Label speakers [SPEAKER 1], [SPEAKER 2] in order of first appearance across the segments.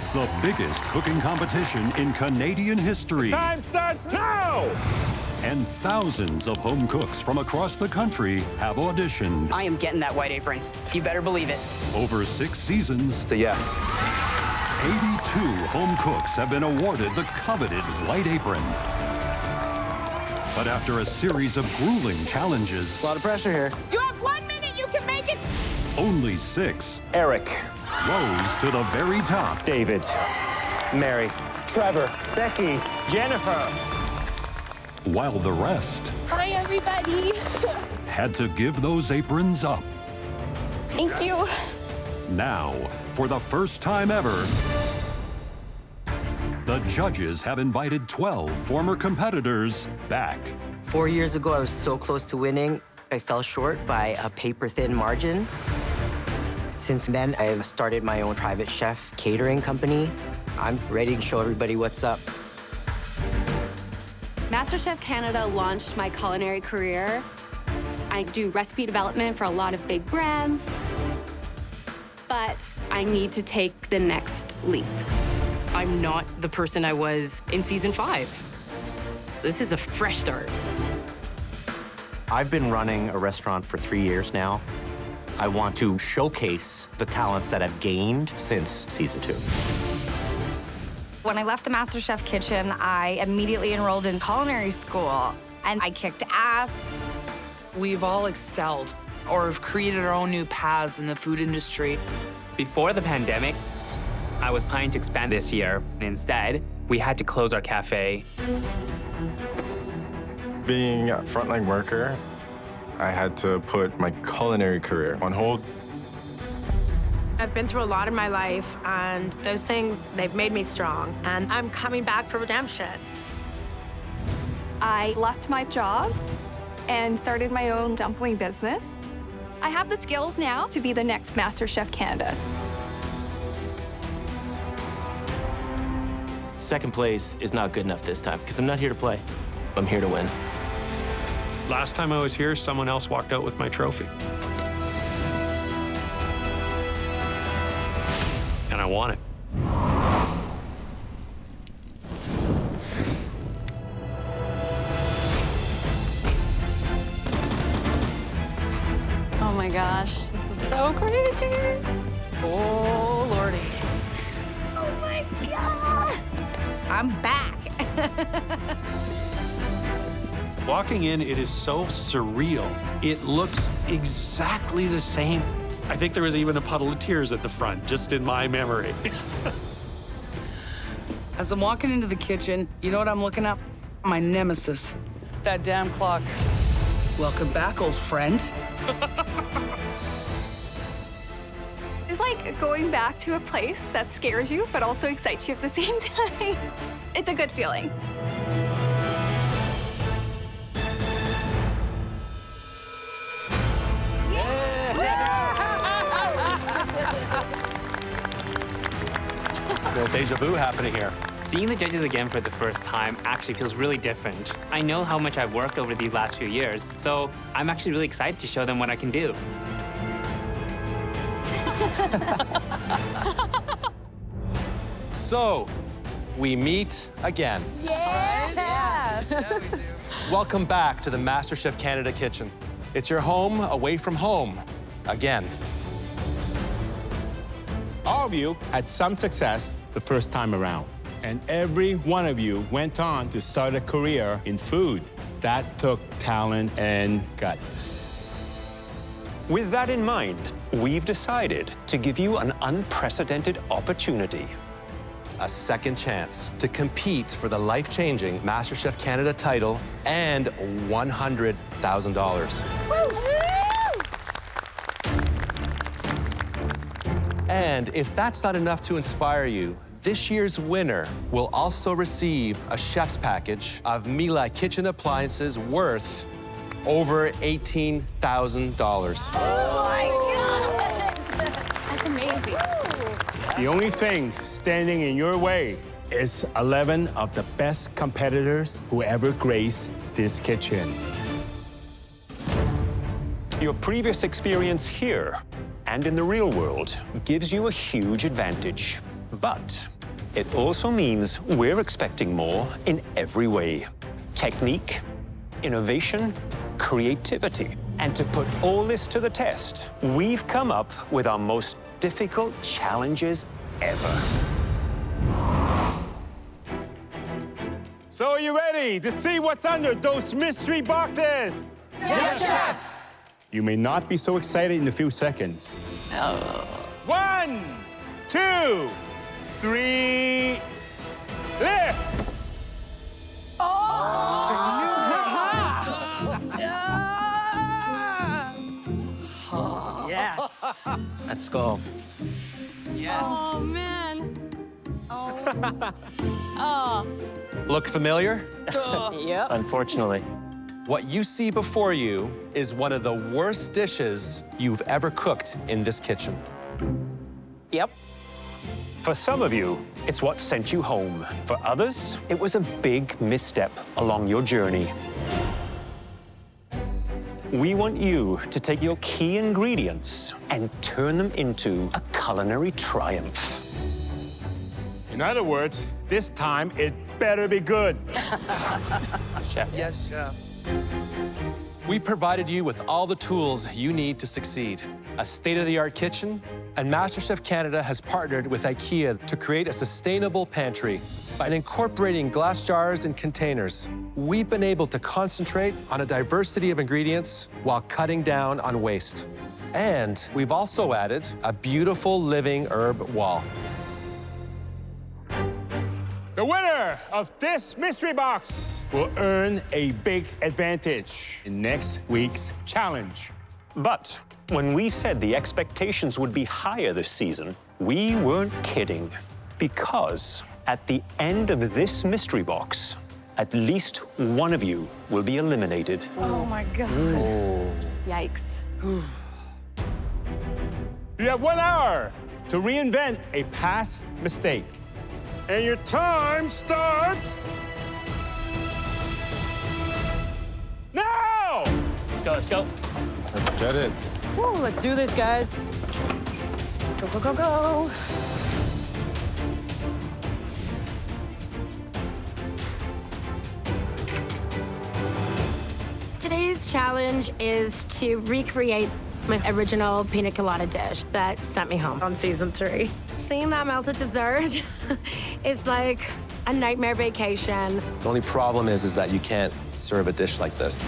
[SPEAKER 1] It's the biggest cooking competition in Canadian history.
[SPEAKER 2] Time starts now!
[SPEAKER 1] And thousands of home cooks from across the country have auditioned.
[SPEAKER 3] I am getting that white apron. You better believe it.
[SPEAKER 1] Over 6 seasons,
[SPEAKER 2] It's a yes.
[SPEAKER 1] 82 home cooks have been awarded the coveted white apron. But after a series of grueling challenges,
[SPEAKER 2] A lot of pressure here.
[SPEAKER 4] You have 1 minute, you can make it.
[SPEAKER 1] only 6
[SPEAKER 2] Eric,
[SPEAKER 1] rose to the very top.
[SPEAKER 2] David, Mary, Trevor, Becky, Jennifer.
[SPEAKER 1] While the rest
[SPEAKER 4] Hi, everybody.
[SPEAKER 1] had to give those aprons up.
[SPEAKER 4] Thank you.
[SPEAKER 1] Now, for the first time ever, the judges have invited 12 former competitors back.
[SPEAKER 5] 4 years ago, I was so close to winning. I fell short by a paper-thin margin. Since then, I've started my own private chef catering company. I'm ready to show everybody what's up.
[SPEAKER 6] MasterChef Canada launched my culinary career. I do recipe development for a lot of big brands, but I need to take the next leap.
[SPEAKER 7] I'm not the person I was in season 5. This is a fresh start.
[SPEAKER 8] I've been running a restaurant for 3 years now. I want to showcase the talents that I've gained since season 2.
[SPEAKER 9] When I left the MasterChef kitchen, I immediately enrolled in culinary school, and I kicked ass.
[SPEAKER 10] We've all excelled or have created our own new paths in the food industry.
[SPEAKER 3] Before the pandemic, I was planning to expand this year. Instead, we had to close our cafe.
[SPEAKER 11] Being a frontline worker, I had to put my culinary career on hold.
[SPEAKER 9] I've been through a lot in my life, and those things, they've made me strong, and I'm coming back for redemption.
[SPEAKER 6] I left my job and started my own dumpling business. I have the skills now to be the next MasterChef Canada.
[SPEAKER 8] Second place is not good enough this time, because I'm not here to play. I'm here to win.
[SPEAKER 12] Last time I was here, someone else walked out with my trophy. And I want it.
[SPEAKER 6] Oh my gosh, this is so crazy.
[SPEAKER 7] Oh, Lordy.
[SPEAKER 9] Oh my God! I'm back.
[SPEAKER 12] Walking in, it is so surreal. It looks exactly the same. I think there was even a puddle of tears at the front, just in my memory.
[SPEAKER 10] As I'm walking into the kitchen, you know what I'm looking at? My nemesis. That damn clock. Welcome back, old friend.
[SPEAKER 6] It's like going back to a place that scares you, but also excites you at the same time. It's a good feeling.
[SPEAKER 8] A little deja vu happening here.
[SPEAKER 3] Seeing the judges again for the first time actually feels really different. I know how much I've worked over these last few years, so I'm actually really excited to show them what I can do.
[SPEAKER 8] So, we meet again.
[SPEAKER 9] Yeah!
[SPEAKER 8] Welcome back to the MasterChef Canada kitchen. It's your home away from home, again.
[SPEAKER 2] All of you had some success the first time around, and every one of you went on to start a career in food. That took talent and guts.
[SPEAKER 13] With that in mind, we've decided to give you an unprecedented opportunity.
[SPEAKER 8] A second chance to compete for the life-changing MasterChef Canada title and $100,000. And if that's not enough to inspire you, this year's winner will also receive a chef's package of Mila kitchen appliances worth over $18,000.
[SPEAKER 9] Oh my God!
[SPEAKER 6] That's amazing.
[SPEAKER 2] The only thing standing in your way is 11 of the best competitors who ever graced this kitchen.
[SPEAKER 13] Your previous experience here and in the real world gives you a huge advantage. But it also means we're expecting more in every way. Technique, innovation, creativity. And to put all this to the test, we've come up with our most difficult challenges ever.
[SPEAKER 2] So are you ready to see what's under those mystery boxes?
[SPEAKER 4] Yes, Chef.
[SPEAKER 2] You may not be so excited in a few seconds. 1, 2, 3, lift!
[SPEAKER 5] Yes. Let's go. Yes.
[SPEAKER 6] Oh, man.
[SPEAKER 8] Look familiar?
[SPEAKER 5] Yep. Unfortunately.
[SPEAKER 8] What you see before you is one of the worst dishes you've ever cooked in this kitchen.
[SPEAKER 5] Yep.
[SPEAKER 13] For some of you, it's what sent you home. For others, it was a big misstep along your journey. We want you to take your key ingredients and turn them into a culinary triumph.
[SPEAKER 2] In other words, this time it better be good.
[SPEAKER 5] Chef. Yes, Chef.
[SPEAKER 8] We provided you with all the tools you need to succeed. A state-of-the-art kitchen, and MasterChef Canada has partnered with IKEA to create a sustainable pantry. By incorporating glass jars and containers, we've been able to concentrate on a diversity of ingredients while cutting down on waste. And we've also added a beautiful living herb wall.
[SPEAKER 2] The winner of this mystery box will earn a big advantage in next week's challenge.
[SPEAKER 13] But when we said the expectations would be higher this season, we weren't kidding. Because at the end of this mystery box, at least one of you will be eliminated.
[SPEAKER 9] Oh my God.
[SPEAKER 6] Yikes.
[SPEAKER 2] You have 1 hour to reinvent a past mistake. And your time starts now!
[SPEAKER 7] Let's go, let's go.
[SPEAKER 11] Let's get it.
[SPEAKER 7] Woo, let's do this, guys. Go, go, go, go.
[SPEAKER 14] Today's challenge is to recreate my original pina colada dish that sent me home on season 3. Seeing that melted dessert is like a nightmare vacation.
[SPEAKER 8] The only problem is that you can't serve a dish like this.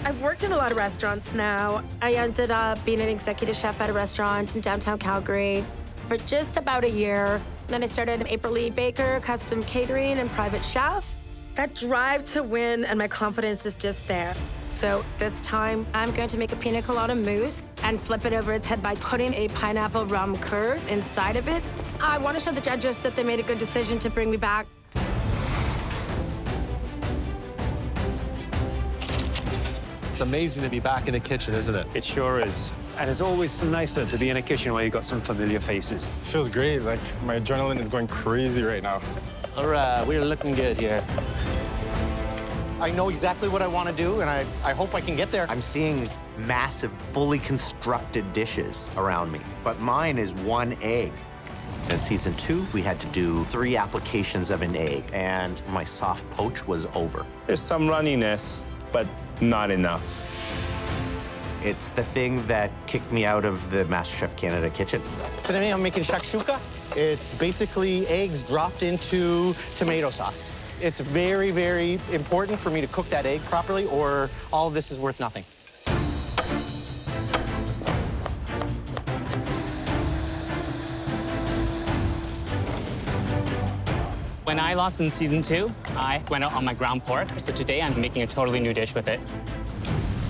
[SPEAKER 14] I've worked in a lot of restaurants now. I ended up being an executive chef at a restaurant in downtown Calgary for just about a year. Then I started April Lee Baker, custom catering and private chef. That drive to win and my confidence is just there. So this time, I'm going to make a pina colada mousse and flip it over its head by putting a pineapple rum curd inside of it. I want to show the judges that they made a good decision to bring me back.
[SPEAKER 8] It's amazing to be back in the kitchen, isn't it?
[SPEAKER 13] It sure is. And it's always nicer to be in a kitchen where you've got some familiar faces.
[SPEAKER 11] It feels great. Like, my adrenaline is going crazy right now.
[SPEAKER 15] All right, we're looking good here. I know exactly what I want to do, and I hope I can get there.
[SPEAKER 16] I'm seeing massive, fully constructed dishes around me, but mine is 1 egg. In season 2, we had to do 3 applications of an egg, and my soft poach was over.
[SPEAKER 2] There's some runniness, but not enough.
[SPEAKER 16] It's the thing that kicked me out of the MasterChef Canada kitchen.
[SPEAKER 15] Today I'm making shakshuka. It's basically eggs dropped into tomato sauce. It's very, very important for me to cook that egg properly, or all of this is worth nothing.
[SPEAKER 3] When I lost in season 2, I went out on my ground pork. So today I'm making a totally new dish with it.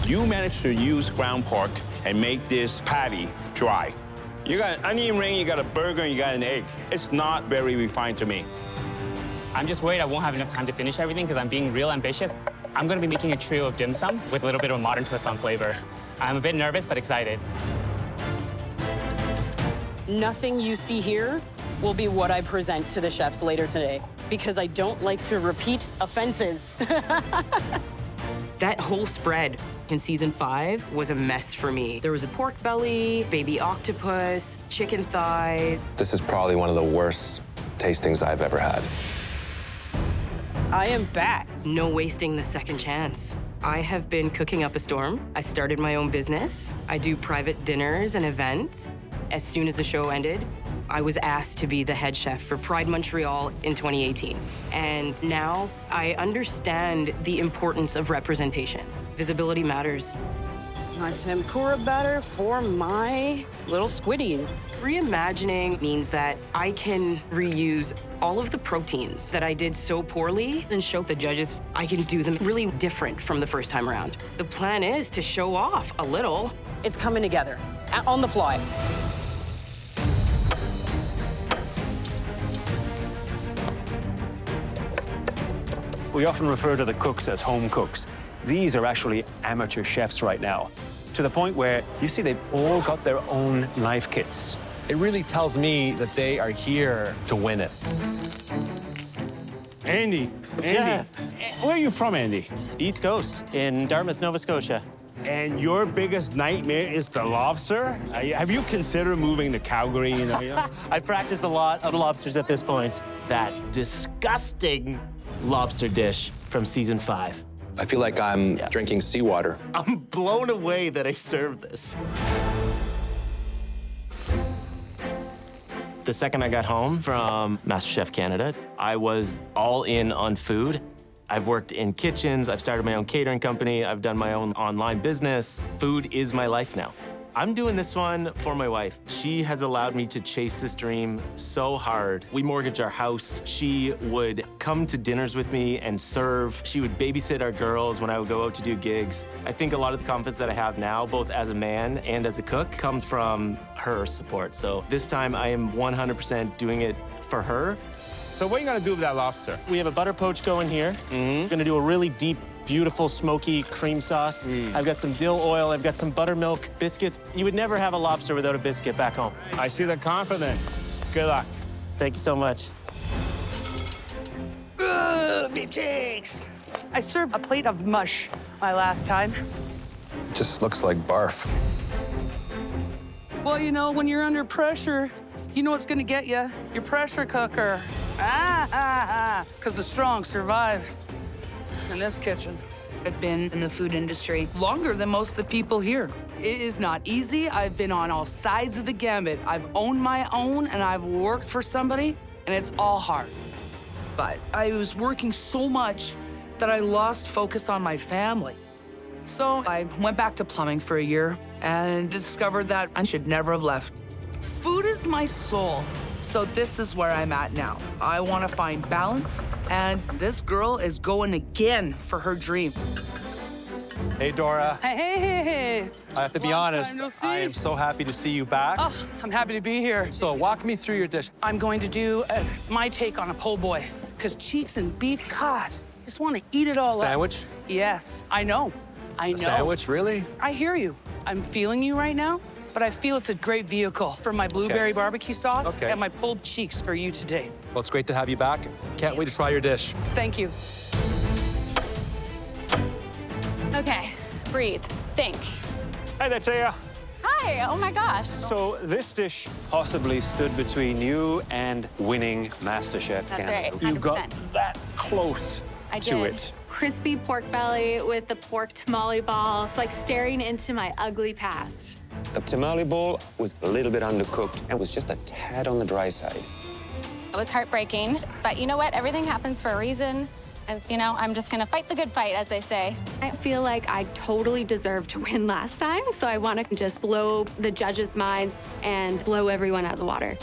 [SPEAKER 2] You managed to use ground pork and make this patty dry. You got an onion ring, you got a burger, and you got an egg. It's not very refined to me.
[SPEAKER 3] I'm just worried I won't have enough time to finish everything because I'm being real ambitious. I'm going to be making a trio of dim sum with a little bit of a modern twist on flavor. I'm a bit nervous, but excited.
[SPEAKER 7] Nothing you see here will be what I present to the chefs later today, because I don't like to repeat offenses.
[SPEAKER 5] That whole spread
[SPEAKER 7] in season 5 was a mess for me. There was a pork belly, baby octopus, chicken thigh.
[SPEAKER 17] This is probably one of the worst tastings I've ever had.
[SPEAKER 7] I am back. No wasting the second chance. I have been cooking up a storm. I started my own business. I do private dinners and events. As soon as the show ended, I was asked to be the head chef for Pride Montreal in 2018. And now I understand the importance of representation. Visibility matters.
[SPEAKER 10] My tempura batter for my little squiddies.
[SPEAKER 7] Reimagining means that I can reuse all of the proteins that I did so poorly and show the judges I can do them really different from the first time around. The plan is to show off a little.
[SPEAKER 10] It's coming together, on the fly.
[SPEAKER 13] We often refer to the cooks as home cooks. These are actually amateur chefs right now, to the point where you see they've all got their own knife kits.
[SPEAKER 8] It really tells me that they are here to win it.
[SPEAKER 2] Andy, where are you from, Andy?
[SPEAKER 18] East Coast, in Dartmouth, Nova Scotia.
[SPEAKER 2] And your biggest nightmare is the lobster? Have you considered moving to Calgary?
[SPEAKER 18] I've practiced a lot of lobsters at this point. That disgusting lobster dish from season 5.
[SPEAKER 17] I feel like I'm drinking seawater.
[SPEAKER 18] I'm blown away that I served this. The second I got home from MasterChef Canada, I was all in on food. I've worked in kitchens, I've started my own catering company, I've done my own online business. Food is my life now. I'm doing this one for my wife. She has allowed me to chase this dream so hard. We mortgaged our house. She would come to dinners with me and serve. She would babysit our girls when I would go out to do gigs. I think a lot of the confidence that I have now, both as a man and as a cook, comes from her support. So this time I am 100% doing it for her.
[SPEAKER 2] So what are you gonna do with that lobster?
[SPEAKER 18] We have a butter poach going here. We're gonna do a really deep, beautiful, smoky cream sauce. I've got some dill oil, I've got some buttermilk biscuits. You would never have a lobster without a biscuit back home.
[SPEAKER 2] I see the confidence. Good luck.
[SPEAKER 18] Thank you so much.
[SPEAKER 10] Beef cheeks. I served a plate of mush my last time.
[SPEAKER 17] It just looks like barf.
[SPEAKER 10] Well, you know, when you're under pressure, you know what's gonna get you? Your pressure cooker. Because the strong survive in this kitchen. I've been in the food industry longer than most of the people here. It is not easy. I've been on all sides of the gambit. I've owned my own and I've worked for somebody, and it's all hard. But I was working so much that I lost focus on my family. So I went back to plumbing for a year and discovered that I should never have left. Food is my soul. So this is where I'm at now. I want to find balance, and this girl is going again for her dream.
[SPEAKER 8] Hey, Dora.
[SPEAKER 10] Hey.
[SPEAKER 8] I have to be honest, I am so happy to see you back.
[SPEAKER 10] Oh, I'm happy to be here.
[SPEAKER 8] So walk me through your dish.
[SPEAKER 10] I'm going to do my take on a po' boy, because cheeks and beef, God, I just want to eat it all
[SPEAKER 8] Sandwich?
[SPEAKER 10] up. Yes, I know. I know.
[SPEAKER 8] Sandwich, really?
[SPEAKER 10] I hear you. I'm feeling you right now. But I feel it's a great vehicle for my blueberry barbecue sauce and my pulled cheeks for you today.
[SPEAKER 8] Well, it's great to have you back. Can't wait to try your dish.
[SPEAKER 10] Thank you.
[SPEAKER 6] Okay, breathe, think.
[SPEAKER 13] Hi there, Taya.
[SPEAKER 6] Hi, oh my gosh.
[SPEAKER 13] So this dish possibly stood between you and winning MasterChef
[SPEAKER 6] That's
[SPEAKER 13] Canada.
[SPEAKER 6] right, 100%.
[SPEAKER 13] You got that close
[SPEAKER 6] I
[SPEAKER 13] to
[SPEAKER 6] did.
[SPEAKER 13] it.
[SPEAKER 6] Crispy pork belly with the pork tamale ball. It's like staring into my ugly past.
[SPEAKER 17] The tamale bowl was a little bit undercooked and was just a tad on the dry side.
[SPEAKER 6] It was heartbreaking, but you know what? Everything happens for a reason. And, you know, I'm just gonna fight the good fight, as they say. I feel like I totally deserved to win last time, so I want to just blow the judges' minds and blow everyone out of the water.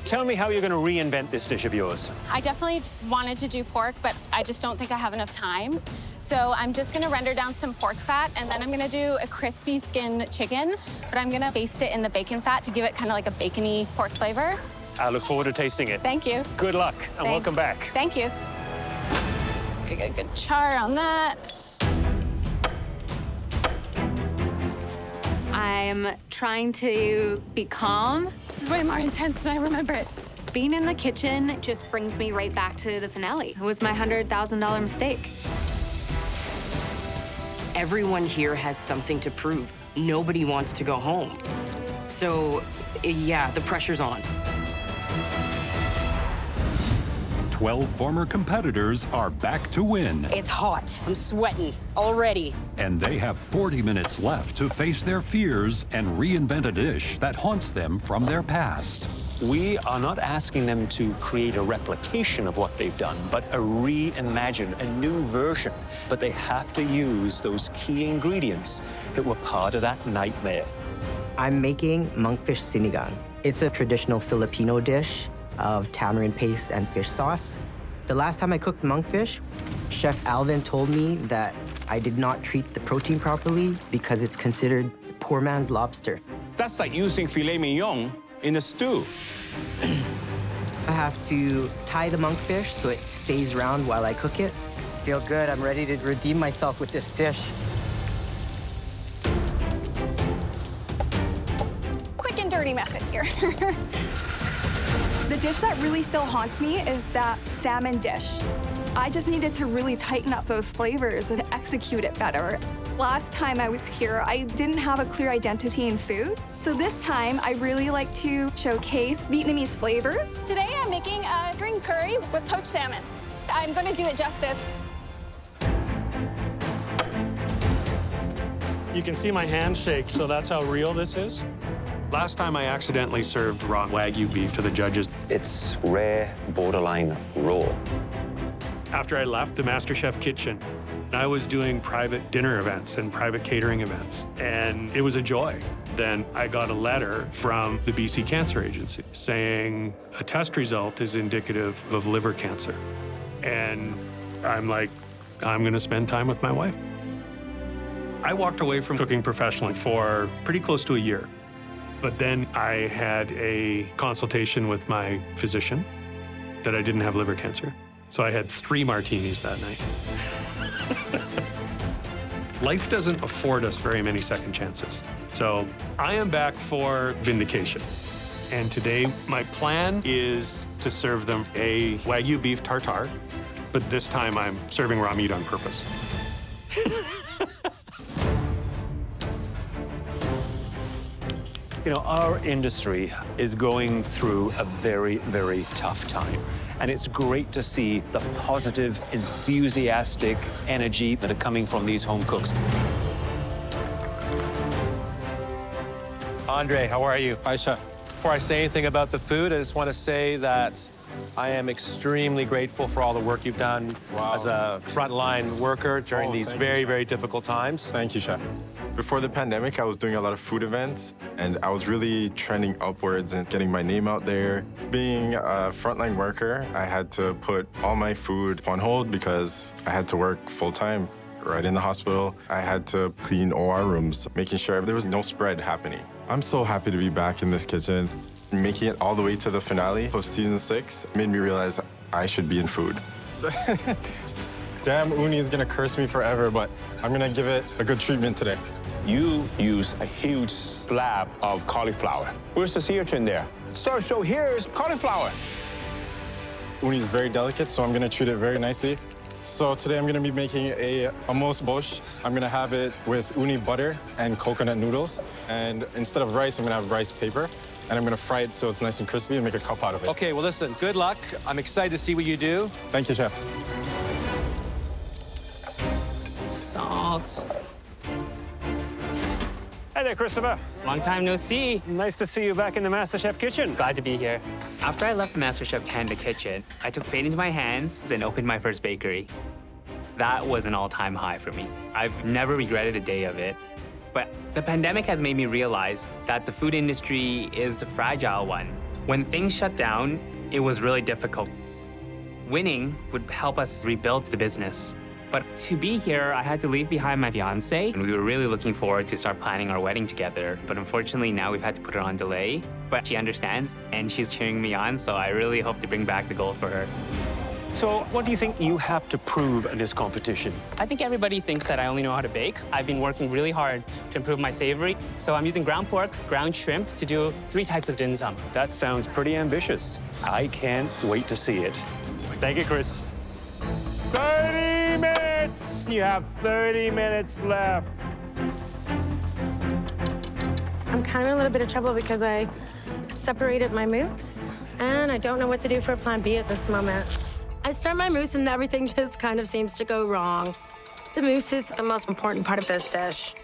[SPEAKER 13] Tell me how you're going to reinvent this dish of yours.
[SPEAKER 6] I definitely wanted to do pork, but I just don't think I have enough time. So I'm just gonna render down some pork fat, and then I'm gonna do a crispy skin chicken, but I'm gonna baste it in the bacon fat to give it kind of like a bacony pork flavor.
[SPEAKER 13] I look forward to tasting it.
[SPEAKER 6] Thank you.
[SPEAKER 13] Good luck, and
[SPEAKER 6] Thanks.
[SPEAKER 13] welcome back.
[SPEAKER 6] Thank you. We get a good char on that. I'm trying to be calm. This is way more intense than I remember it. Being in the kitchen just brings me right back to the finale. It was my $100,000 mistake.
[SPEAKER 7] Everyone here has something to prove. Nobody wants to go home. So, yeah, the pressure's on.
[SPEAKER 1] 12 former competitors are back to win.
[SPEAKER 7] It's hot. I'm sweating already.
[SPEAKER 1] And they have 40 minutes left to face their fears and reinvent a dish that haunts them from their past.
[SPEAKER 13] We are not asking them to create a replication of what they've done, but a reimagine, a new version. But they have to use those key ingredients that were part of that nightmare.
[SPEAKER 5] I'm making monkfish sinigang. It's a traditional Filipino dish of tamarind paste and fish sauce. The last time I cooked monkfish, Chef Alvin told me that I did not treat the protein properly because it's considered poor man's lobster.
[SPEAKER 2] That's like using filet mignon in a stew.
[SPEAKER 5] I have to tie the monkfish so it stays round while I cook it. Feel good, I'm ready to redeem myself with this dish.
[SPEAKER 4] Quick and dirty method here. The dish that really still haunts me is that salmon dish. I just needed to really tighten up those flavors and execute it better. Last time I was here, I didn't have a clear identity in food. So this time, I really like to showcase Vietnamese flavors. Today, I'm making a green curry with poached salmon. I'm gonna do it justice.
[SPEAKER 12] You can see my hand shake, so that's how real this is. Last time I accidentally served raw Wagyu beef to the judges.
[SPEAKER 17] It's rare, borderline raw.
[SPEAKER 12] After I left the MasterChef kitchen, I was doing private dinner events and private catering events, and it was a joy. Then I got a letter from the BC Cancer Agency saying a test result is indicative of liver cancer. And I'm like, I'm gonna spend time with my wife. I walked away from cooking professionally for pretty close to a year. But then I had a consultation with my physician that I didn't have liver cancer. So I had 3 martinis that night. Life doesn't afford us very many second chances. So I am back for vindication. And today, my plan is to serve them a Wagyu beef tartare, but this time I'm serving raw meat on purpose.
[SPEAKER 13] You know, our industry is going through a very, very tough time. And it's great to see the positive, enthusiastic energy that are coming from these home cooks.
[SPEAKER 8] Andre, how are you? Hi, Chef. Before I say anything about the food, I just want to say that I am extremely grateful for all the work you've done as a frontline worker during these very, very difficult times.
[SPEAKER 11] Thank you, Chef. Before the pandemic, I was doing a lot of food events, and I was really trending upwards and getting my name out there. Being a frontline worker, I had to put all my food on hold because I had to work full-time right in the hospital. I had to clean OR rooms, making sure there was no spread happening. I'm so happy to be back in this kitchen. Making it all the way to the finale of season 6 made me realize I should be in food. Damn, Uni is gonna curse me forever, but I'm gonna give it a good treatment today.
[SPEAKER 2] You use a huge slab of cauliflower. Where's the sea urchin there? Sir, so here's cauliflower.
[SPEAKER 11] Uni is very delicate, so I'm gonna treat it very nicely. So today I'm gonna be making a amos bosh. I'm gonna have it with uni butter and coconut noodles. And instead of rice, I'm gonna have rice paper. And I'm gonna fry it so it's nice and crispy and make a cup out of it.
[SPEAKER 8] Okay, well, listen, good luck. I'm excited to see what you do.
[SPEAKER 11] Thank you, Chef.
[SPEAKER 3] Salt.
[SPEAKER 19] Hi there, Christopher.
[SPEAKER 3] Long time no see.
[SPEAKER 19] Nice to see you back in the MasterChef kitchen.
[SPEAKER 3] Glad to be here. After I left the MasterChef Canada kitchen, I took fate into my hands and opened my first bakery. That was an all-time high for me. I've never regretted a day of it. But the pandemic has made me realize that the food industry is the fragile one. When things shut down, it was really difficult. Winning would help us rebuild the business. But to be here, I had to leave behind my fiance, and we were really looking forward to start planning our wedding together. But unfortunately, now we've had to put it on delay. But she understands, and she's cheering me on, so I really hope to bring back the goals for her.
[SPEAKER 13] So what do you think you have to prove in this competition?
[SPEAKER 3] I think everybody thinks that I only know how to bake. I've been working really hard to improve my savory. So I'm using ground pork, ground shrimp to do 3 types of dim sum.
[SPEAKER 13] That sounds pretty ambitious. I can't wait to see it.
[SPEAKER 19] Thank you, Chris.
[SPEAKER 2] 30 minutes! minutes. You have 30 minutes left.
[SPEAKER 14] I'm kind of in a little bit of trouble because I separated my mousse, and I don't know what to do for plan B at this moment. I start my mousse and everything just kind of seems to go wrong. The mousse is the most important part of this dish.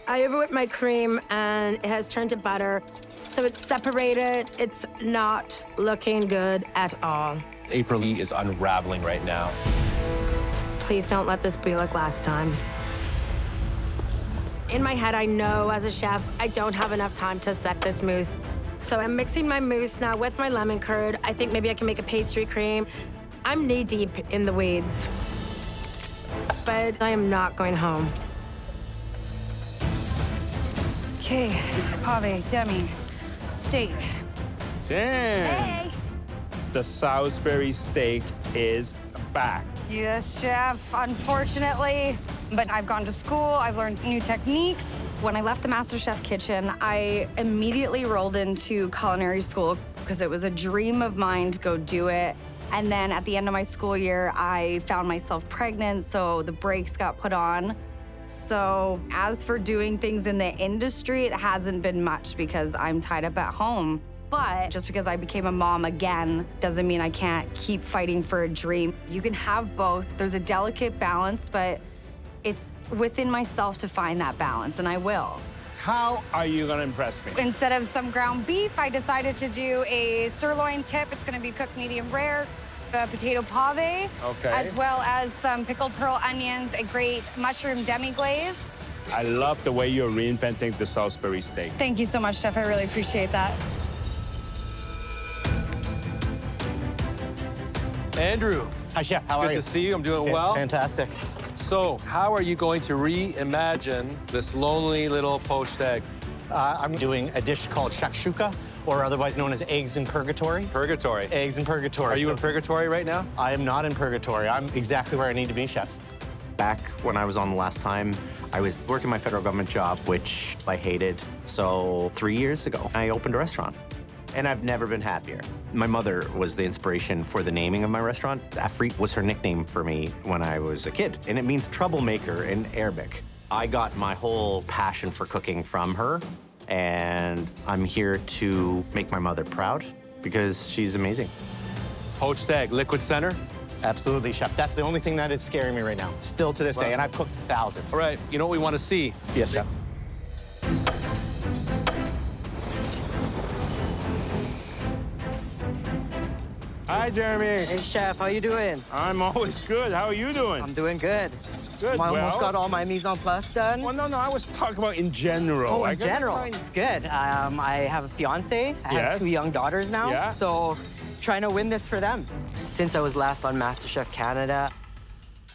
[SPEAKER 14] I overwhip my cream and it has turned to butter, so it's separated. It's not looking good at all.
[SPEAKER 8] April is unraveling right now.
[SPEAKER 14] Please don't let this be like last time. In my head, I know as a chef, I don't have enough time to set this mousse. So I'm mixing my mousse now with my lemon curd. I think maybe I can make a pastry cream. I'm knee-deep in the weeds. But I am not going home.
[SPEAKER 9] Okay, pave, demi, steak.
[SPEAKER 2] Damn.
[SPEAKER 9] Hey.
[SPEAKER 2] The Salisbury steak is back.
[SPEAKER 9] Yes, chef, unfortunately. But I've gone to school, I've learned new techniques. When I left the MasterChef kitchen, I immediately rolled into culinary school because it was a dream of mine to go do it. And then at the end of my school year, I found myself pregnant, so the brakes got put on. So as for doing things in the industry, it hasn't been much because I'm tied up at home. But just because I became a mom again doesn't mean I can't keep fighting for a dream. You can have both. There's a delicate balance, but it's within myself to find that balance, and I will.
[SPEAKER 2] How are you gonna impress me?
[SPEAKER 9] Instead of some ground beef, I decided to do a sirloin tip. It's gonna be cooked medium rare, a potato pave, as well as some pickled pearl onions, a great mushroom demi-glaze.
[SPEAKER 2] I love the way you're reinventing the Salisbury steak.
[SPEAKER 9] Thank you so much, Chef. I really appreciate that.
[SPEAKER 8] Andrew.
[SPEAKER 15] Hi, Chef. How are you?
[SPEAKER 8] Good to see you. I'm doing well.
[SPEAKER 15] Fantastic.
[SPEAKER 8] So, how are you going to reimagine this lonely little poached egg?
[SPEAKER 15] I'm doing a dish called shakshuka, or otherwise known as eggs in purgatory.
[SPEAKER 8] Purgatory.
[SPEAKER 15] Eggs in purgatory.
[SPEAKER 8] Are you in purgatory right now?
[SPEAKER 15] I am not in purgatory. I'm exactly where I need to be, Chef.
[SPEAKER 16] Back when I was on the last time, I was working my federal government job, which I hated. So 3 years ago, I opened a restaurant. And I've never been happier. My mother was the inspiration for the naming of my restaurant. Afrit was her nickname for me when I was a kid, and it means troublemaker in Arabic. I got my whole passion for cooking from her, and I'm here to make my mother proud because she's amazing.
[SPEAKER 8] Poached egg, liquid center?
[SPEAKER 15] Absolutely, Chef. That's the only thing that is scaring me right now, still to this day, and I've cooked thousands.
[SPEAKER 8] All right, you know what we want to see?
[SPEAKER 15] Yes, Chef.
[SPEAKER 2] Hi, Jeremy.
[SPEAKER 5] Hey, Chef, how you doing?
[SPEAKER 2] I'm always good. How are you doing?
[SPEAKER 5] I'm doing good.
[SPEAKER 2] Good,
[SPEAKER 5] I almost got all my mise en place done.
[SPEAKER 2] Well, no, I was talking about in general.
[SPEAKER 5] Oh, in general, it's good. I have a fiance. I have 2 young daughters now, so trying to win this for them. Since I was last on MasterChef Canada,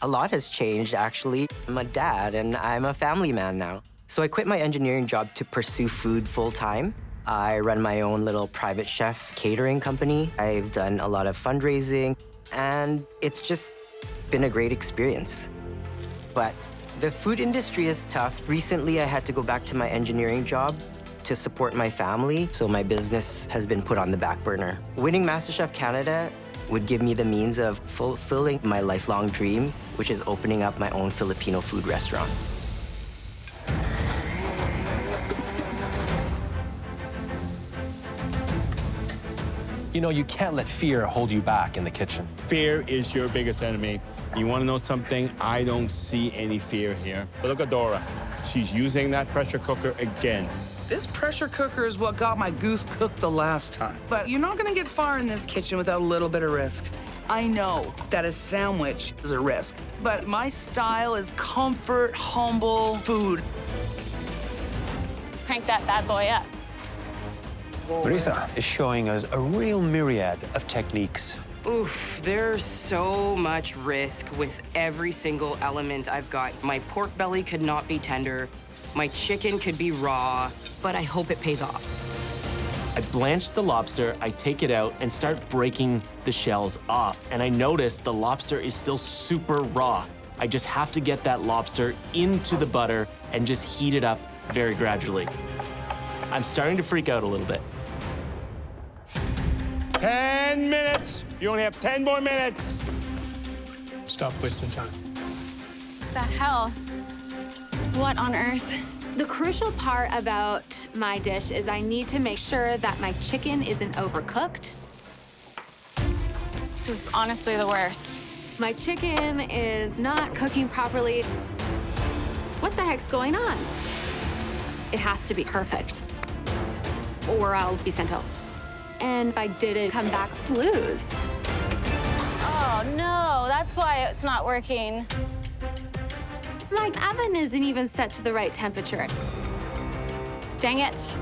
[SPEAKER 5] a lot has changed, actually. I'm a dad, and I'm a family man now. So I quit my engineering job to pursue food full-time. I run my own little private chef catering company. I've done a lot of fundraising, and it's just been a great experience. But the food industry is tough. Recently, I had to go back to my engineering job to support my family, so my business has been put on the back burner. Winning MasterChef Canada would give me the means of fulfilling my lifelong dream, which is opening up my own Filipino food restaurant.
[SPEAKER 8] You know, you can't let fear hold you back in the kitchen.
[SPEAKER 2] Fear is your biggest enemy. You want to know something? I don't see any fear here. But look at Dora. She's using that pressure cooker again.
[SPEAKER 10] This pressure cooker is what got my goose cooked the last time. But you're not gonna get far in this kitchen without a little bit of risk. I know that a sandwich is a risk, but my style is comfort, humble food.
[SPEAKER 6] Crank that bad boy up.
[SPEAKER 13] Marisa is showing us a real myriad of techniques.
[SPEAKER 7] Oof, there's so much risk with every single element I've got. My pork belly could not be tender. My chicken could be raw, but I hope it pays off.
[SPEAKER 18] I blanch the lobster, I take it out and start breaking the shells off. And I notice the lobster is still super raw. I just have to get that lobster into the butter and just heat it up very gradually. I'm starting to freak out a little bit.
[SPEAKER 2] 10 minutes. You only have 10 more minutes.
[SPEAKER 12] Stop wasting time.
[SPEAKER 6] the hell? What on earth? The crucial part about my dish is I need to make sure that my chicken isn't overcooked. This is honestly the worst. My chicken is not cooking properly. What the heck's going on? It has to be perfect, or I'll be sent home. And if I didn't come back to lose.
[SPEAKER 20] Oh, no, that's why it's not working.
[SPEAKER 6] My oven isn't even set to the right temperature. Dang it.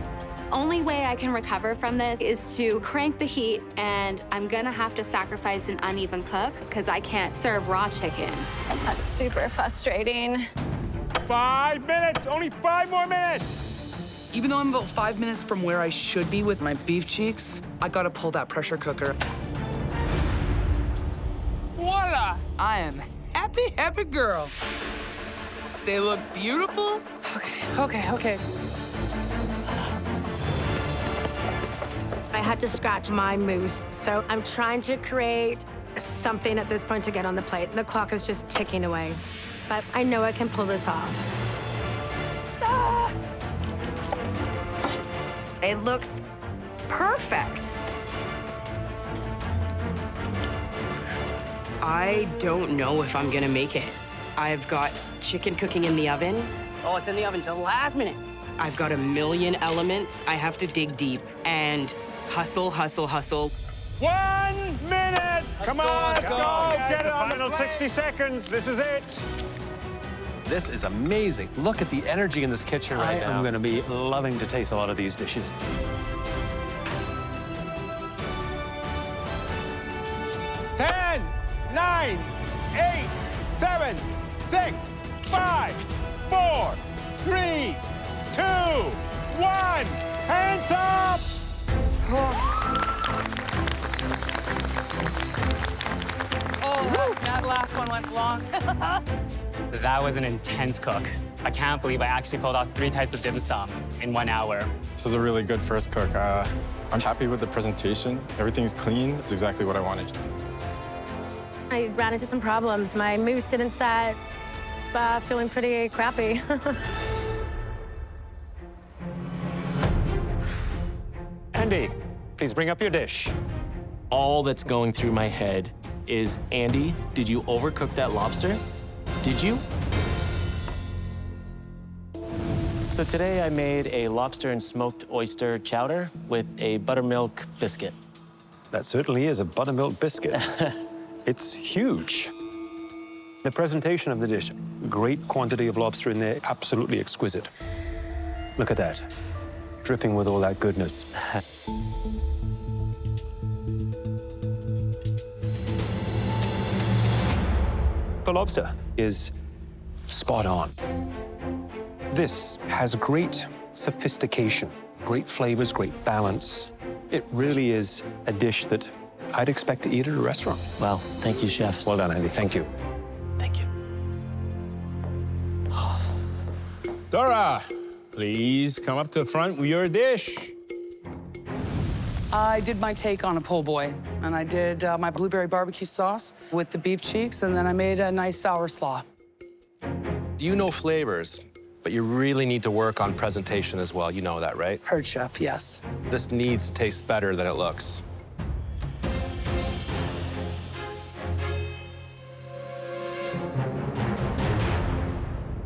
[SPEAKER 6] Only way I can recover from this is to crank the heat, and I'm gonna have to sacrifice an uneven cook because I can't serve raw chicken.
[SPEAKER 20] That's super frustrating.
[SPEAKER 2] 5 minutes, only 5 more minutes.
[SPEAKER 10] Even though I'm about 5 minutes from where I should be with my beef cheeks, I gotta pull that pressure cooker. Voila! I am happy, happy girl. They look beautiful. Okay.
[SPEAKER 14] I had to scratch my mousse, so I'm trying to create something at this point to get on the plate. The clock is just ticking away, but I know I can pull this off.
[SPEAKER 9] Ah! It looks perfect.
[SPEAKER 7] I don't know if I'm gonna make it. I've got chicken cooking in the oven.
[SPEAKER 5] Oh, it's in the oven till the last minute.
[SPEAKER 7] I've got a million elements. I have to dig deep and hustle.
[SPEAKER 2] 1 minute! Come on, let's go! Get it on the
[SPEAKER 19] Final
[SPEAKER 2] plate.
[SPEAKER 19] 60 seconds. This is it.
[SPEAKER 8] This is amazing. Look at the energy in this kitchen right now.
[SPEAKER 19] I'm going to be loving to taste a lot of these dishes.
[SPEAKER 2] Ten, 9, 8, 7, 6, 5, 4, 3, 2, 1. Hands up!
[SPEAKER 10] Oh, that last one went long.
[SPEAKER 3] That was an intense cook. I can't believe I actually pulled off 3 types of dim sum in 1 hour.
[SPEAKER 11] This is a really good first cook. I'm happy with the presentation. Everything's clean. It's exactly what I wanted.
[SPEAKER 14] I ran into some problems. My mousse didn't set. Feeling pretty crappy.
[SPEAKER 19] Andy, please bring up your dish.
[SPEAKER 18] All that's going through my head is, Andy, did you overcook that lobster? Did you? So today I made a lobster and smoked oyster chowder with a buttermilk biscuit.
[SPEAKER 19] That certainly is a buttermilk biscuit. It's huge. The presentation of the dish, great quantity of lobster in there, absolutely exquisite. Look at that, dripping with all that goodness. The lobster is spot on. This has great sophistication, great flavors, great balance. It really is a dish that I'd expect to eat at a restaurant.
[SPEAKER 18] Well, thank you, chef.
[SPEAKER 19] Well done, Andy. Thank you.
[SPEAKER 18] Thank you.
[SPEAKER 2] Dora, please come up to the front with your dish.
[SPEAKER 10] I did my take on a po' boy, and I did my blueberry barbecue sauce with the beef cheeks, and then I made a nice sour slaw.
[SPEAKER 8] You know flavors, but you really need to work on presentation as well. You know that, right?
[SPEAKER 10] Heard, chef, yes.
[SPEAKER 8] This needs to taste better than it looks.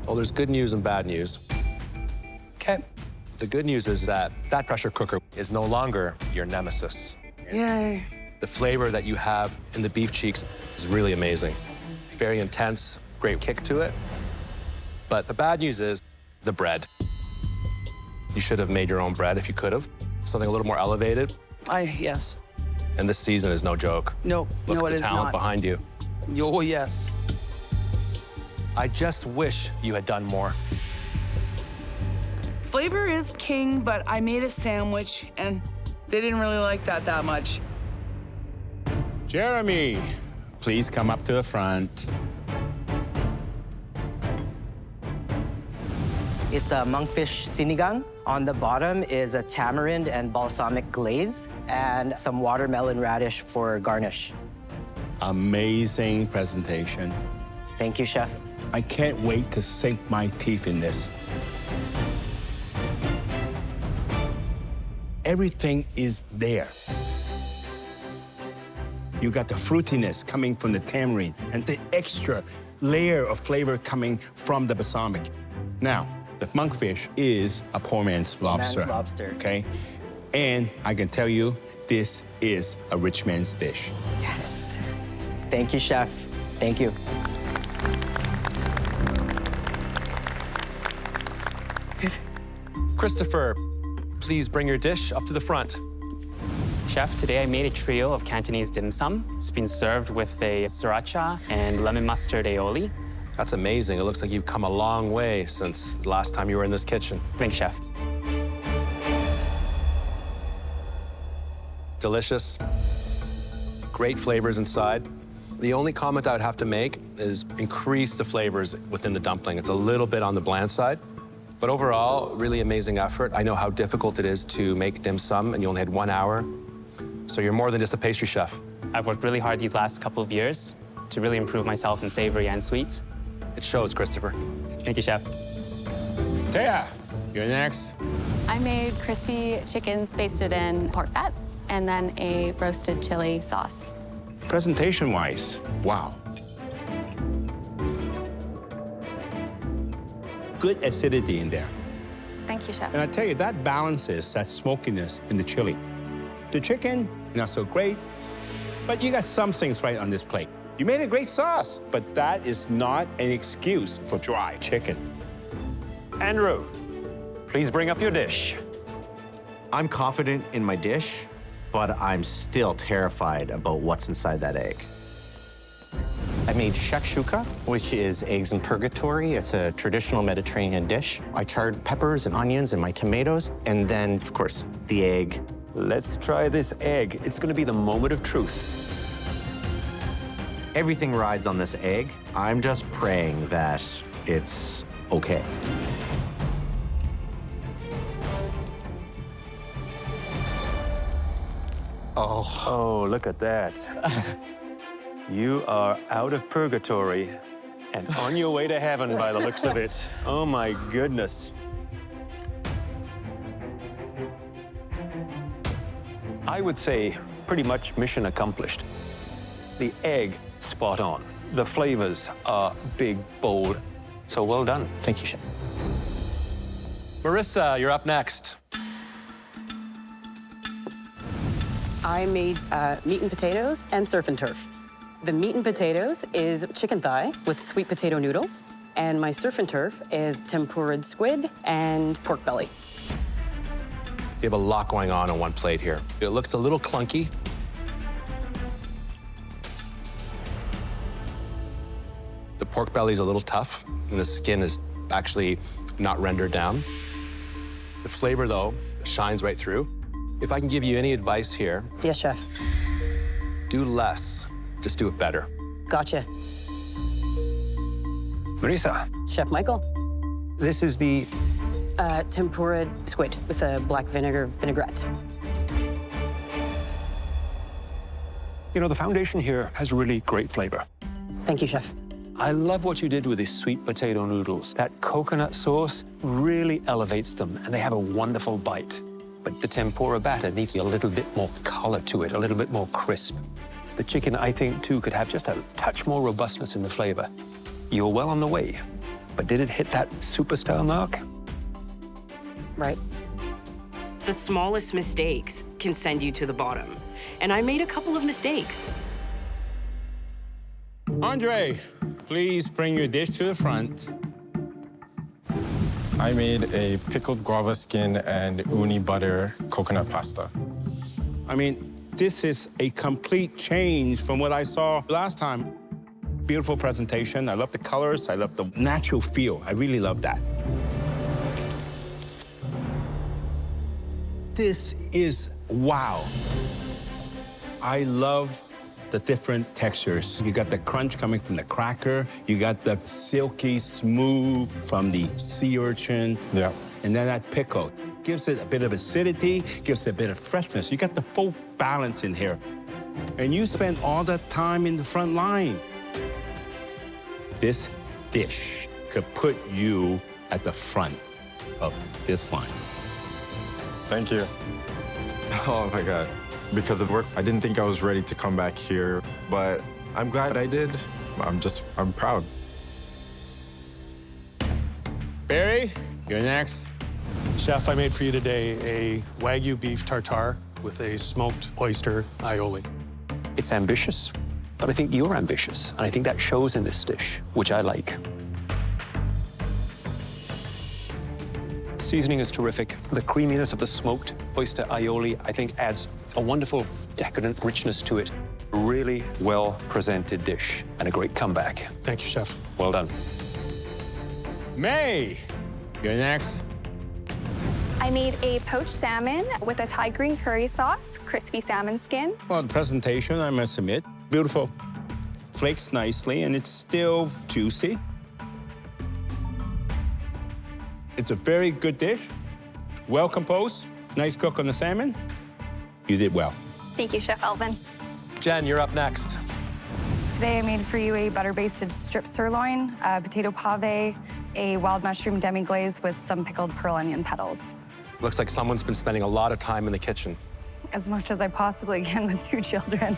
[SPEAKER 8] Well, there's good news and bad news.
[SPEAKER 10] Okay.
[SPEAKER 8] The good news is that that pressure cooker is no longer your nemesis.
[SPEAKER 10] Yay.
[SPEAKER 8] The flavor that you have in the beef cheeks is really amazing. It's very intense, great kick to it. But the bad news is the bread. You should have made your own bread if you could have. Something a little more elevated.
[SPEAKER 10] Yes.
[SPEAKER 8] And this season is no joke.
[SPEAKER 10] Nope.
[SPEAKER 8] Look
[SPEAKER 10] No,
[SPEAKER 8] at
[SPEAKER 10] it
[SPEAKER 8] the
[SPEAKER 10] is
[SPEAKER 8] talent
[SPEAKER 10] not.
[SPEAKER 8] behind you.
[SPEAKER 10] Oh, yes.
[SPEAKER 8] I just wish you had done more.
[SPEAKER 10] Flavor is king, but I made a sandwich, and they didn't really like that much.
[SPEAKER 2] Jeremy, please come up to the front.
[SPEAKER 5] It's a monkfish sinigang. On the bottom is a tamarind and balsamic glaze, and some watermelon radish for garnish.
[SPEAKER 2] Amazing presentation.
[SPEAKER 5] Thank you, chef.
[SPEAKER 2] I can't wait to sink my teeth in this. Everything is there. You got the fruitiness coming from the tamarind and the extra layer of flavor coming from the balsamic. Now, the monkfish is a poor man's lobster.
[SPEAKER 5] Man's lobster.
[SPEAKER 2] Okay? And I can tell you, this is a rich man's dish.
[SPEAKER 5] Yes. Thank you, chef. Thank you.
[SPEAKER 8] Christopher, please bring your dish up to the front.
[SPEAKER 3] Chef, today I made a trio of Cantonese dim sum. It's been served with a sriracha and lemon mustard aioli.
[SPEAKER 8] That's amazing. It looks like you've come a long way since the last time you were in this kitchen.
[SPEAKER 3] Thanks, Chef.
[SPEAKER 8] Delicious. Great flavors inside. The only comment I would have to make is increase the flavors within the dumpling. It's a little bit on the bland side. But overall, really amazing effort. I know how difficult it is to make dim sum, and you only had 1 hour. So you're more than just a pastry chef.
[SPEAKER 3] I've worked really hard these last couple of years to really improve myself in savory and sweets.
[SPEAKER 8] It shows, Christopher.
[SPEAKER 3] Thank you, Chef.
[SPEAKER 2] Taya, you're next.
[SPEAKER 6] I made crispy chicken basted in pork fat and then a roasted chili sauce.
[SPEAKER 2] Presentation-wise, wow. Good acidity in there.
[SPEAKER 6] Thank you, Chef.
[SPEAKER 2] And I tell you, that balances that smokiness in the chili. The chicken, not so great, but you got some things right on this plate. You made a great sauce, but that is not an excuse for dry chicken.
[SPEAKER 13] Andrew, please bring up your dish.
[SPEAKER 16] I'm confident in my dish, but I'm still terrified about what's inside that egg. I made shakshuka, which is eggs in purgatory. It's a traditional Mediterranean dish. I charred peppers and onions and my tomatoes, and then, of course, the egg.
[SPEAKER 13] Let's try this egg. It's going to be the moment of truth.
[SPEAKER 16] Everything rides on this egg. I'm just praying that it's okay.
[SPEAKER 13] Oh, look at that. You are out of purgatory and on your way to heaven by the looks of it. Oh my goodness. I would say pretty much mission accomplished. The egg, spot on. The flavors are big, bold. So well done.
[SPEAKER 16] Thank you, Chef.
[SPEAKER 8] Marissa, you're up next.
[SPEAKER 7] I made meat and potatoes and surf and turf. The meat and potatoes is chicken thigh with sweet potato noodles, and my surf and turf is tempura'd squid and pork belly.
[SPEAKER 8] You have a lot going on one plate here. It looks a little clunky. The pork belly is a little tough, and the skin is actually not rendered down. The flavor, though, shines right through. If I can give you any advice here,
[SPEAKER 7] Yes, Chef.
[SPEAKER 8] do less, just do it better.
[SPEAKER 7] Gotcha.
[SPEAKER 13] Marisa,
[SPEAKER 7] Chef Michael.
[SPEAKER 13] this is the
[SPEAKER 7] Tempura'd squid with a black vinegar vinaigrette.
[SPEAKER 13] You know, the foundation here has really great flavor.
[SPEAKER 7] Thank you, Chef.
[SPEAKER 13] I love what you did with these sweet potato noodles. That coconut sauce really elevates them, and they have a wonderful bite. But the tempura batter needs a little bit more color to it, a little bit more crisp. The chicken, I think, too, could have just a touch more robustness in the flavor. You were well on the way, but did it hit that superstar mark?
[SPEAKER 7] Right. The smallest mistakes can send you to the bottom. And I made a couple of mistakes.
[SPEAKER 2] Andre, please bring your dish to the front.
[SPEAKER 11] I made a pickled guava skin and uni butter coconut pasta.
[SPEAKER 2] I mean, this is a complete change from what I saw last time. Beautiful presentation. I love the colors. I love the natural feel. I really love that. This is wow. I love the different textures. You got the crunch coming from the cracker. You got the silky smooth from the sea urchin.
[SPEAKER 11] Yeah.
[SPEAKER 2] And then that pickle gives it a bit of acidity, gives it a bit of freshness. You got the full balance in here. And you spend all that time in the front line. This dish could put you at the front of this line?
[SPEAKER 11] Thank you. Oh my God. Because of work, I didn't think I was ready to come back here, but I'm glad I did. I'm proud.
[SPEAKER 2] Barry, you're next.
[SPEAKER 12] Chef, I made for you today a Wagyu beef tartare with a smoked oyster aioli.
[SPEAKER 19] It's ambitious, but I think you're ambitious, and I think that shows in this dish, which I like. Seasoning is terrific. The creaminess of the smoked oyster aioli, I think, adds a wonderful decadent richness to it. Really well-presented dish and a great comeback.
[SPEAKER 12] Thank you, Chef.
[SPEAKER 19] Well done.
[SPEAKER 2] May, you're next.
[SPEAKER 4] I made a poached salmon with a Thai green curry sauce, crispy salmon skin.
[SPEAKER 2] Well, the presentation, I must admit, beautiful. Flakes nicely, and it's still juicy. It's a very good dish, well composed, nice cook on the salmon. You did well.
[SPEAKER 4] Thank you, Chef Elvin.
[SPEAKER 8] Jen, you're up next.
[SPEAKER 9] Today I made for you a butter-basted strip sirloin, a potato pave, a wild mushroom demi-glaze with some pickled pearl onion petals.
[SPEAKER 8] Looks like someone's been spending a lot of time in the kitchen.
[SPEAKER 9] As much as I possibly can with 2 children.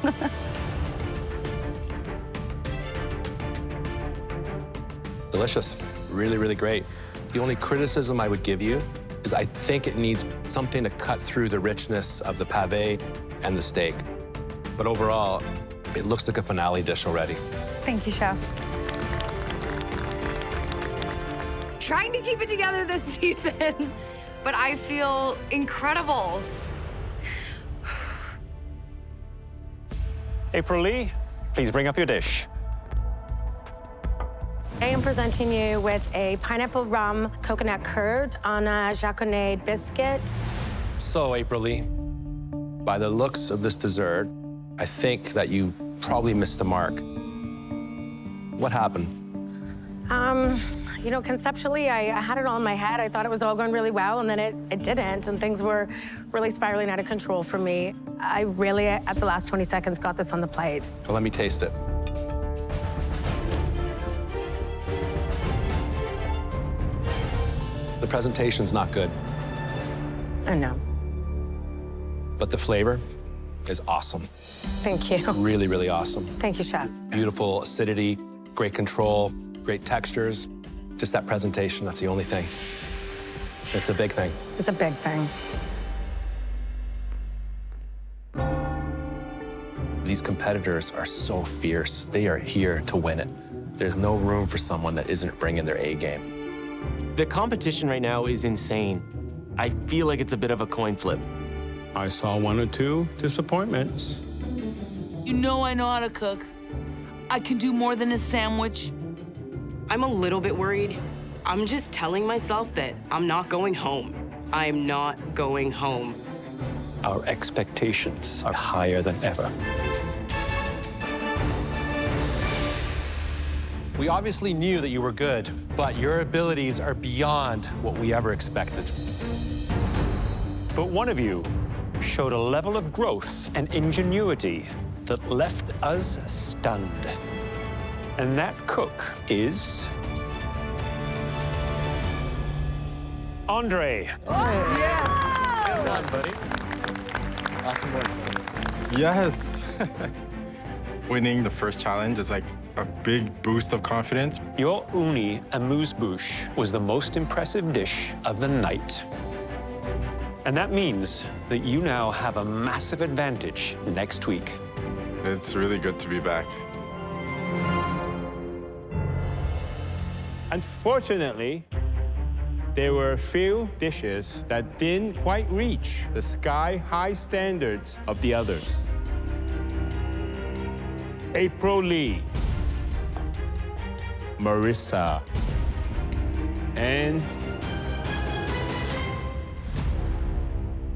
[SPEAKER 8] Delicious. Really, really great. The only criticism I would give you is I think it needs something to cut through the richness of the pave and the steak. But overall, it looks like a finale dish already.
[SPEAKER 9] Thank you, Chef. Trying to keep it together this season, but I feel incredible.
[SPEAKER 19] April Lee, please bring up your dish.
[SPEAKER 14] I am presenting you with a pineapple rum coconut curd on a jaconais biscuit.
[SPEAKER 8] So, April Lee, by the looks of this dessert, I think that you probably missed the mark. What happened?
[SPEAKER 14] You know, conceptually, I had it all in my head. I thought it was all going really well, and then it didn't, and things were really spiraling out of control for me. I really, at the last 20 seconds, got this on the plate.
[SPEAKER 8] Well, let me taste it. The presentation's not good.
[SPEAKER 14] I know.
[SPEAKER 8] But the flavor is awesome.
[SPEAKER 14] Thank you.
[SPEAKER 8] Really, really awesome.
[SPEAKER 14] Thank you, Chef.
[SPEAKER 8] Beautiful acidity, great control, great textures. Just that presentation, that's the only thing. It's a big thing.
[SPEAKER 14] It's a big thing.
[SPEAKER 8] These competitors are so fierce. They are here to win it. There's no room for someone that isn't bringing their A game.
[SPEAKER 5] The competition right now is insane. I feel like it's a bit of a coin flip.
[SPEAKER 2] I saw 1 or 2 disappointments.
[SPEAKER 10] You know I know how to cook. I can do more than a sandwich.
[SPEAKER 7] I'm a little bit worried. I'm just telling myself that I'm not going home. I'm not going home.
[SPEAKER 19] Our expectations are higher than ever.
[SPEAKER 8] We obviously knew that you were good, but your abilities are beyond what we ever expected.
[SPEAKER 19] But one of you showed a level of growth and ingenuity that left us stunned. And that cook is Andre.
[SPEAKER 11] Well done, buddy. Awesome work. Yes. Winning the first challenge is like a big boost of confidence.
[SPEAKER 19] Your uni amuse-bouche was the most impressive dish of the night. And that means that you now have a massive advantage next week.
[SPEAKER 11] It's really good to be back.
[SPEAKER 2] Unfortunately, there were a few dishes that didn't quite reach the sky-high standards of the others. April Lee, Marissa, and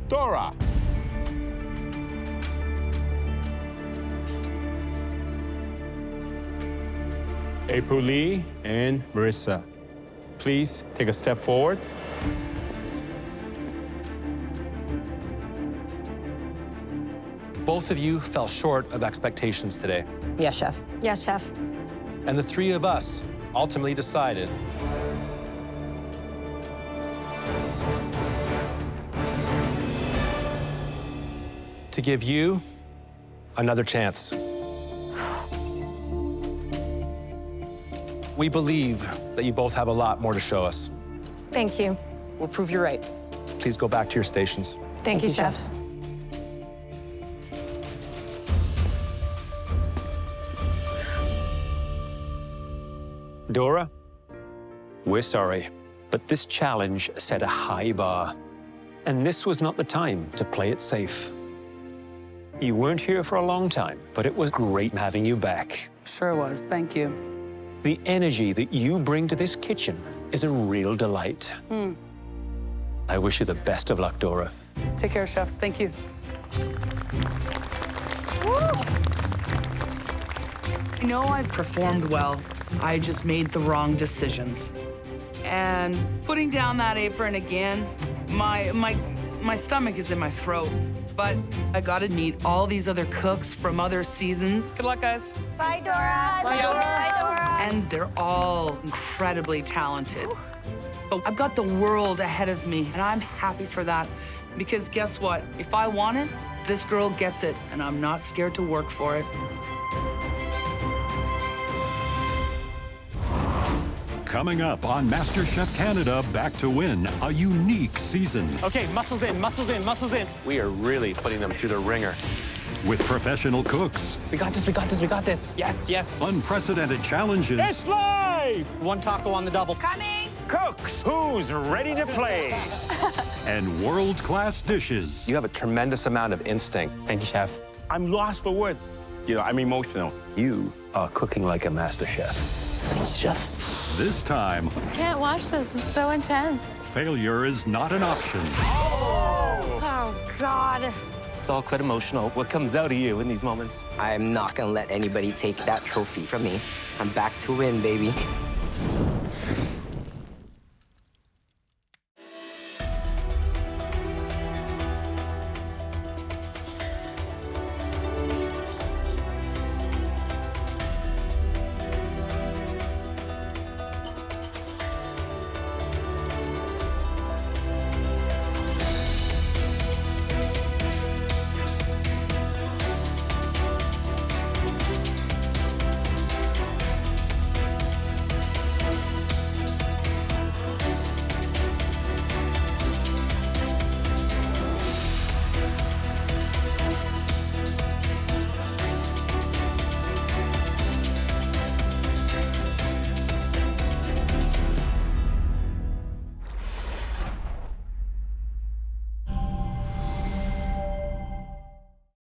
[SPEAKER 2] Dora. April Lee and Marissa, please take a step forward.
[SPEAKER 8] Both of you fell short of expectations today.
[SPEAKER 14] Yes, Chef. Yes, Chef.
[SPEAKER 8] And the 3 of us ultimately decided to give you another chance. We believe that you both have a lot more to show us.
[SPEAKER 7] Thank you. We'll prove you're right.
[SPEAKER 8] Please go back to your stations.
[SPEAKER 7] Thank you, Chef.
[SPEAKER 13] Dora, we're sorry, but this challenge set a high bar. And this was not the time to play it safe. You weren't here for a long time, but it was great having you back.
[SPEAKER 10] Sure was. Thank you.
[SPEAKER 13] The energy that you bring to this kitchen is a real delight. I wish you the best of luck, Dora.
[SPEAKER 10] Take care, chefs. Thank you. I know I've performed well. I just made the wrong decisions. And putting down that apron again, my stomach is in my throat. But I gotta meet all these other cooks from other seasons. Good luck, guys.
[SPEAKER 4] Bye, Dora.
[SPEAKER 10] Bye, Dora.
[SPEAKER 4] Bye, Dora.
[SPEAKER 10] And they're all incredibly talented. But I've got the world ahead of me, and I'm happy for that. Because guess what? If I want it, this girl gets it, and I'm not scared to work for it.
[SPEAKER 1] Coming up on MasterChef Canada, Back to Win, a unique season.
[SPEAKER 15] Okay, muscles in, muscles in, muscles in.
[SPEAKER 8] We are really putting them through the ringer.
[SPEAKER 1] With professional cooks.
[SPEAKER 15] We got this, we got this, we got this.
[SPEAKER 7] Yes, yes.
[SPEAKER 1] Unprecedented challenges.
[SPEAKER 13] It's live!
[SPEAKER 15] One taco on the double.
[SPEAKER 4] Coming.
[SPEAKER 13] Cooks, who's ready to play?
[SPEAKER 1] And world-class dishes.
[SPEAKER 8] You have a tremendous amount of instinct.
[SPEAKER 3] Thank you, Chef.
[SPEAKER 21] I'm lost for words. You know, I'm emotional. You are cooking like a master chef.
[SPEAKER 15] Thanks, Chef.
[SPEAKER 1] This time,
[SPEAKER 20] Can't watch this. It's so intense.
[SPEAKER 1] failure is not an option.
[SPEAKER 14] Oh, God.
[SPEAKER 18] It's all quite emotional. What comes out of you in these moments?
[SPEAKER 5] I'm not gonna let anybody take that trophy from me. I'm back to win, baby.